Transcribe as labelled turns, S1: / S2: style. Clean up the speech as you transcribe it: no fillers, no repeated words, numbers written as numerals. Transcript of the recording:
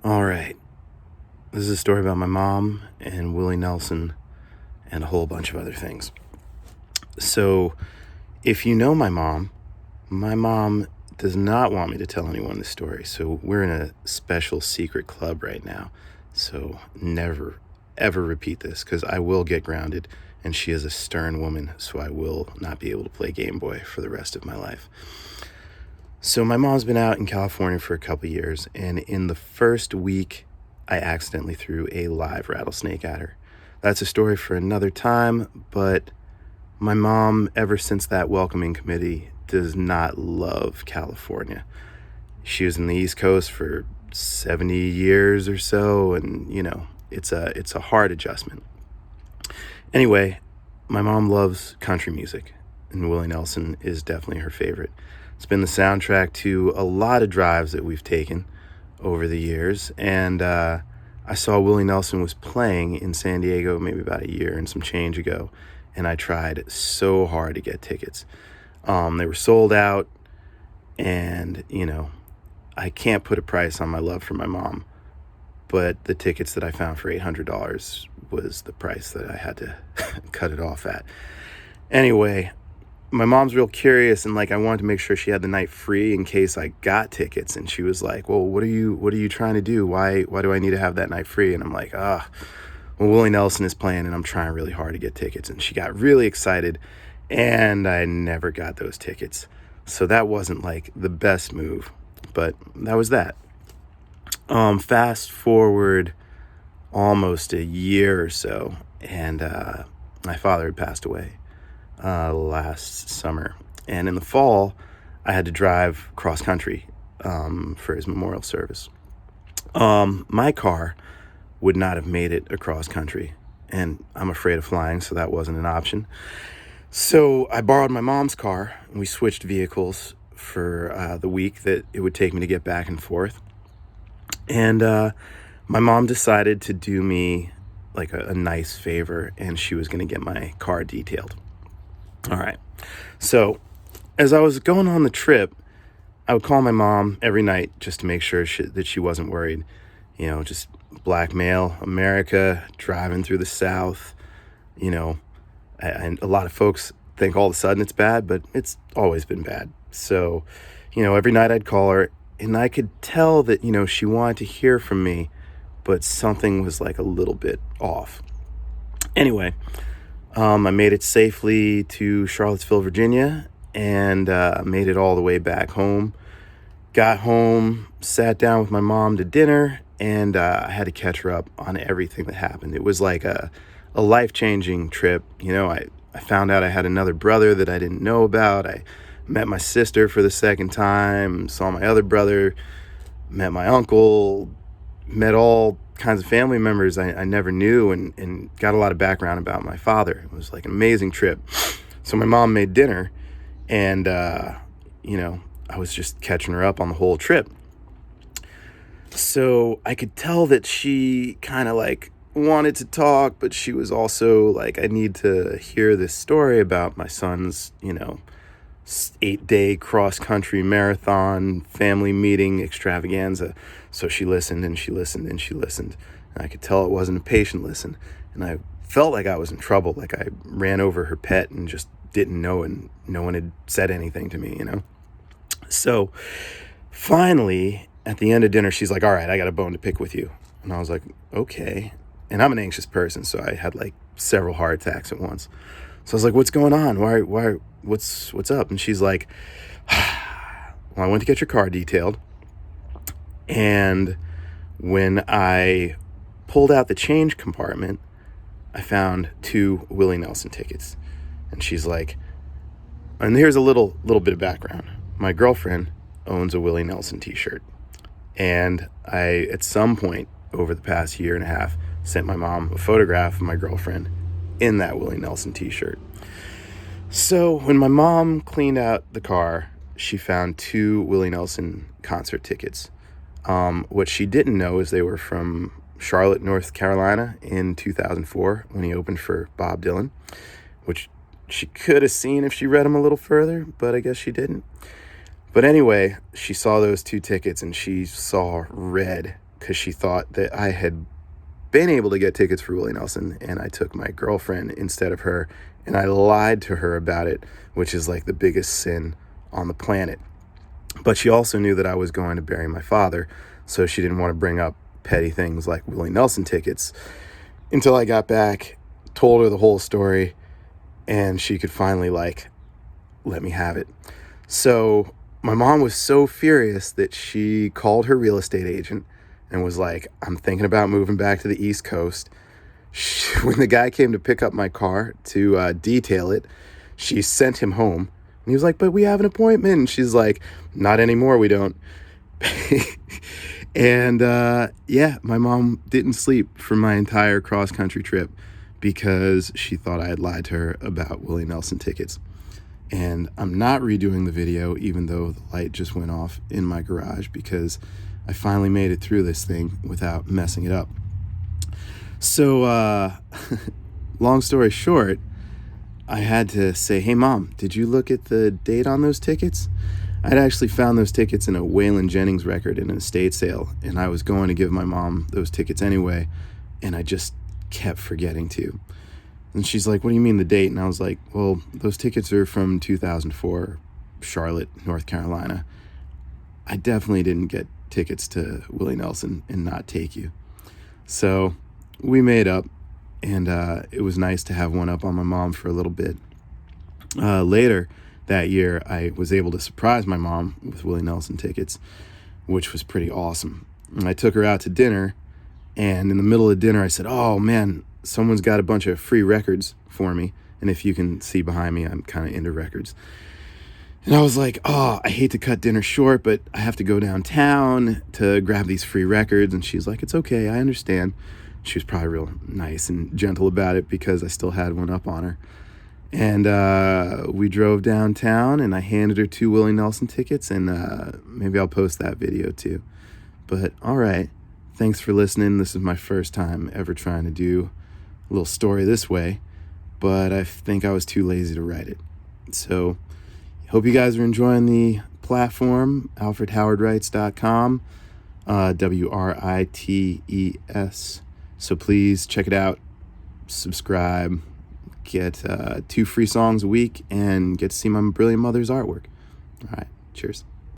S1: All right. This is a story about my mom and Willie Nelson and a whole bunch of other things. So, if you know my mom does not want me to tell anyone this story. So, we're in a special secret club right now. So, never, ever repeat this because I will get grounded. And she is a stern woman, so I will not be able to play Game Boy for the rest of my life. So, my mom's been out in California for a couple years, and in the first week, I accidentally threw a live rattlesnake at her. That's a story for another time, but my mom, ever since that welcoming committee, does not love California. She was in the East Coast for 70 years or so, and it's a hard adjustment. Anyway, my mom loves country music, and Willie Nelson is definitely her favorite. It's been the soundtrack to a lot of drives that we've taken over the years, and I saw Willie Nelson was playing in San Diego maybe about a year and some change ago, and I tried so hard to get tickets. They were sold out, and I can't put a price on my love for my mom, but the tickets that I found for $800 was the price that I had to cut it off at. Anyway, my mom's real curious, and I wanted to make sure she had the night free in case I got tickets. And she was like, "Well, what are you trying to do? Why do I need to have that night free?" And I'm like, well, Willie Nelson is playing, and I'm trying really hard to get tickets." And she got really excited, and I never got those tickets. So that wasn't the best move, but that was that. Fast forward almost a year or so, and my father had passed away last summer. And in the fall, I had to drive cross country for his memorial service. My car would not have made it across country, and I'm afraid of flying, so that wasn't an option. So I borrowed my mom's car, and we switched vehicles for the week that it would take me to get back and forth. And my mom decided to do me a nice favor, and she was going to get my car detailed. All right. So as I was going on the trip, I would call my mom every night just to make sure that she wasn't worried. Just black male America driving through the South. And a lot of folks think all of a sudden it's bad, but it's always been bad. So, every night I'd call her, and I could tell that, she wanted to hear from me, but something was a little bit off. Anyway, I made it safely to Charlottesville, Virginia, and made it all the way back home. Got home, sat down with my mom to dinner, and I had to catch her up on everything that happened. It was like a life-changing trip. I found out I had another brother that I didn't know about. I met my sister for the second time, saw my other brother, met my uncle, met all kinds of family members I never knew, and got a lot of background about my father. It was an amazing trip. So my mom made dinner, and I was just catching her up on the whole trip. So I could tell that she kind of wanted to talk, but she was also I need to hear this story about my son's 8-day cross-country marathon family meeting extravaganza. So she listened and she listened and she listened. And I could tell it wasn't a patient listen. And I felt like I was in trouble, like I ran over her pet and just didn't know, and no one had said anything to me. So finally, at the end of dinner, she's like, "All right, I got a bone to pick with you." And I was like, "Okay." And I'm an anxious person, so I had several heart attacks at once. So I was like, "What's going on? Why, what's up?" And she's like, "Well, I went to get your car detailed. And when I pulled out the change compartment, I found 2 Willie Nelson tickets." And she's like, and here's a little bit of background. My girlfriend owns a Willie Nelson t-shirt. And I, at some point over the past year and a half, sent my mom a photograph of my girlfriend in that Willie Nelson t-shirt. So when my mom cleaned out the car, she found 2 Willie Nelson concert tickets. What she didn't know is they were from Charlotte, North Carolina in 2004 when he opened for Bob Dylan, which she could have seen if she read them a little further, but I guess she didn't. But anyway, she saw those 2 tickets and she saw red because she thought that I had been able to get tickets for Willie Nelson, and I took my girlfriend instead of her, and I lied to her about it, which is like the biggest sin on the planet. But she also knew that I was going to bury my father, so she didn't want to bring up petty things like Willie Nelson tickets until I got back, told her the whole story, and she could finally let me have it. So my mom was so furious that she called her real estate agent and was like, I'm thinking about moving back to the East Coast. When the guy came to pick up my car to detail it, she sent him home. And he was like, but we have an appointment. And she's like, not anymore, we don't. And my mom didn't sleep for my entire cross-country trip because she thought I had lied to her about Willie Nelson tickets. And I'm not redoing the video, even though the light just went off in my garage, because I finally made it through this thing without messing it up. So, long story short, I had to say, hey, Mom, did you look at the date on those tickets? I'd actually found those tickets in a Waylon Jennings record in an estate sale, and I was going to give my mom those tickets anyway, and I just kept forgetting to. And she's like, what do you mean the date? And I was like, well, those tickets are from 2004, Charlotte, North Carolina. I definitely didn't get tickets to Willie Nelson and not take you. So we made up, and it was nice to have one up on my mom for a little bit. Later that year, I was able to surprise my mom with Willie Nelson tickets, which was pretty awesome. And I took her out to dinner, and in the middle of dinner, I said, oh, man, someone's got a bunch of free records for me. And if you can see behind me, I'm kind of into records. And I was like, oh, I hate to cut dinner short, but I have to go downtown to grab these free records. And she's like, it's okay, I understand. She was probably real nice and gentle about it because I still had one up on her. And we drove downtown, and I handed her 2 Willie Nelson tickets, and maybe I'll post that video too. But all right, thanks for listening. This is my first time ever trying to do a little story this way, but I think I was too lazy to write it. So hope you guys are enjoying the platform, alfredhowardwrites.com, WRITES. So please check it out, subscribe, get 2 free songs a week, and get to see my brilliant mother's artwork. All right, cheers.